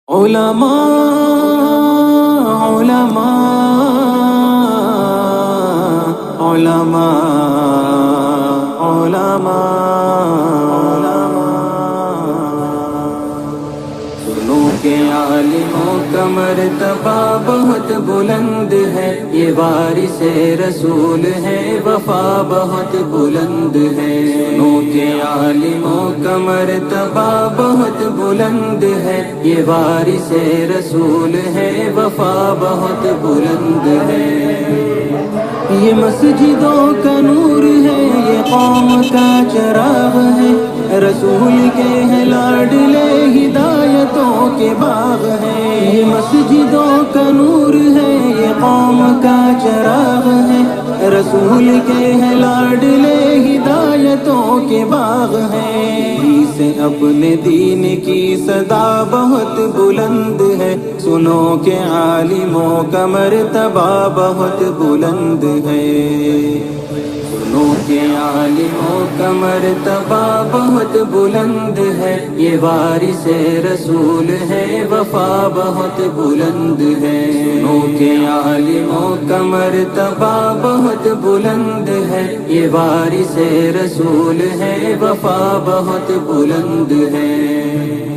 علماء علماء علماء علماء سنو کہ عالموں کا مرتبہ بہت بلند ہے، یہ وارث رسول ہے، وفا بہت بلند ہے۔ سنو کہ عالموں کا مرتبہ بہت بلند ہے، یہ وارث رسول ہے، وفا بہت بلند ہے۔ یہ مسجدوں کا نور ہے، یہ قوم کا چراغ ہے، رسول کے ہیں لاڈلے، ہدایتوں کے باغ ہے۔ یہ مسجدوں کا نور ہے، یہ قوم کا چراغ ہے، رسول کے ہیں لاڈلے، ہدایتوں کے باغ ہے۔ سے اپنے دین کی صدا بہت بلند ہے، سنو کہ عالموں کا مرتبہ بہت بلند ہے۔ سنو کہ عالموں کا مرتبہ بہت بلند ہے، یہ وارث رسول ہے، وفا بہت بلند ہے۔ سنو کہ عالموں کا مرتبہ بہت بلند ہے، یہ وارث رسول ہے، وفا بہت بلند ہے۔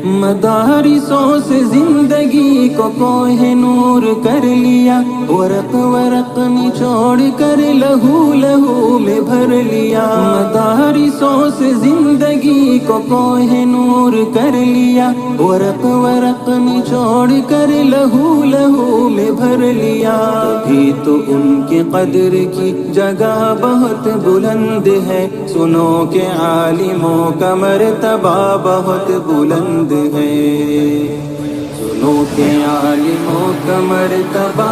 مدارسوں سے زندگی کو کوہ نور کر لیا، ورق ورق نچوڑ کر لہو لہو میں بھر لیا۔ مدارسوں سے زندگی کو کوہ نور کر لیا، ورق ورق نچوڑ کر لہو لہو میں بھر لیا۔ تبھی تو ان کی قدر کی جگہ بہت بلند ہے، سنو کہ عالموں کا مرتبہ بہت بلند ہے۔ سنو کہ عالموں کا مرتبہ